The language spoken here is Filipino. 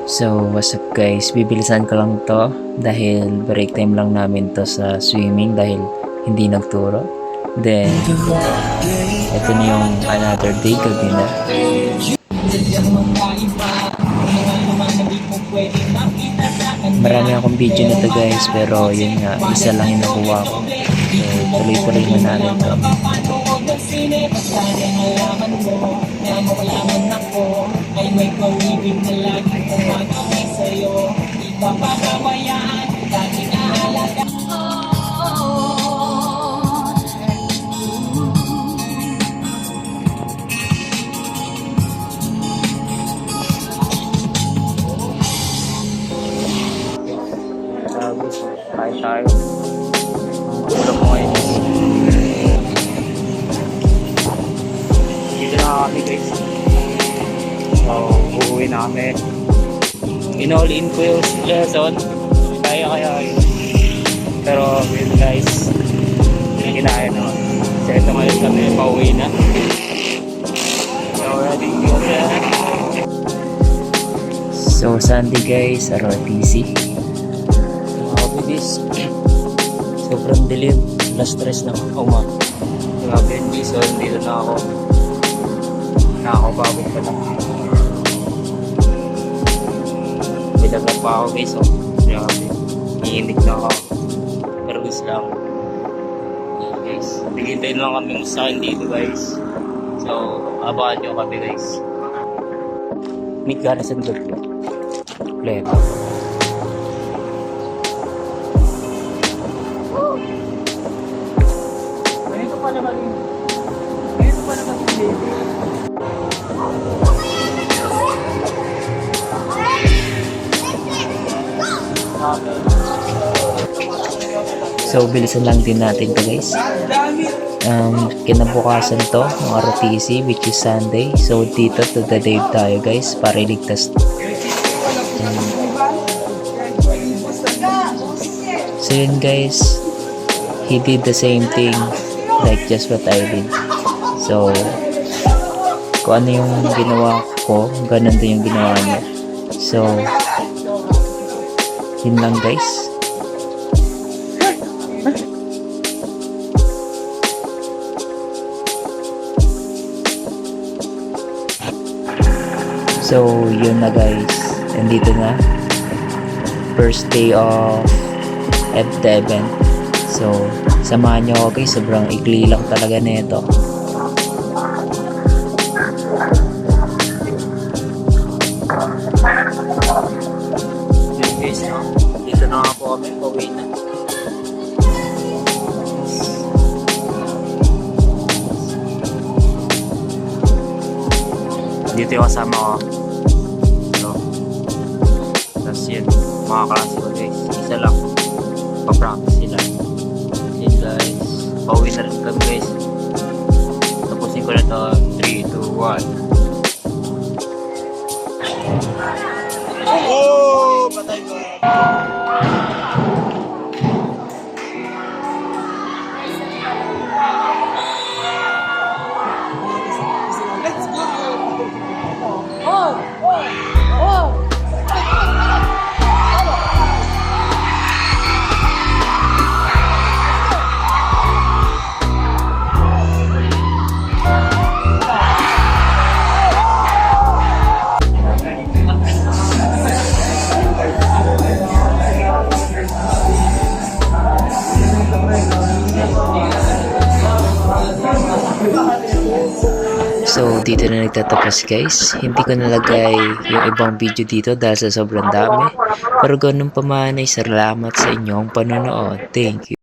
So, what's up guys? Bibilisan ko lang to dahil break time lang namin to sa swimming dahil hindi nagturo. Then, ito na yung another day gabi na. Marami akong video na to guys, pero yun nga, isa lang yung nakuha ko. So, tuloy-tuloy na natin to. Ay may pag-ibig na lagi kong magawin sa'yo. Di ka papabayaan, laging aalaga. Kain tayo. Ulam mo ngayon. Dito na kami guys. So, uuwi na kami. In-all-in ko yung lesson. Kaya yun. Pero, yun guys, hindi kinaya naman. So, ito ngayon kami, pauwi na. So, ready to go na. So, Sunday guys, ROTC. Mabilis. Sobrang dilim. Plus stress na umaga. Grabe, so, dito na ako. Nakakapagod pa lang. Bilag pa ako guys, oh. Grabe. Iinig na ako. Pero gusto lang. Okay, guys. Tigitayin lang kami usahin dito guys. So, abangan nyo kami guys. Meet Ganas and Good po. Play ito. Ganito pala maging baby. So, bilisan lang din natin to guys. Kinabukasan to, ng ROTC, which is Sunday. So, dito to the dive tayo guys, para iligtas. So, yun guys, he did the same thing like just what I did. So, kung ano yung ginawa ko, ganun din yung ginawa niya. So, yun lang guys. So, yun na guys. Nandito na. First day of the event. So, samahan nyo ako guys. Sobrang ikli lang talaga nito. Yun guys, no? Dito na nga po kami. Pauwi na. Dito yung kasama ko. So, tapos yun, mga klase ko guys. Isa lang. Pa-practice sila. Yun guys. Pauwi na rin kami guys. Tapusin ko na ito. 3, 2, 1. Oh! Patay ko! So, dito na nagtatapos guys. Hindi ko nalagay yung ibang video dito dahil sa sobrang dami. Pero ganun pa man ay salamat sa inyong panonood. Thank you.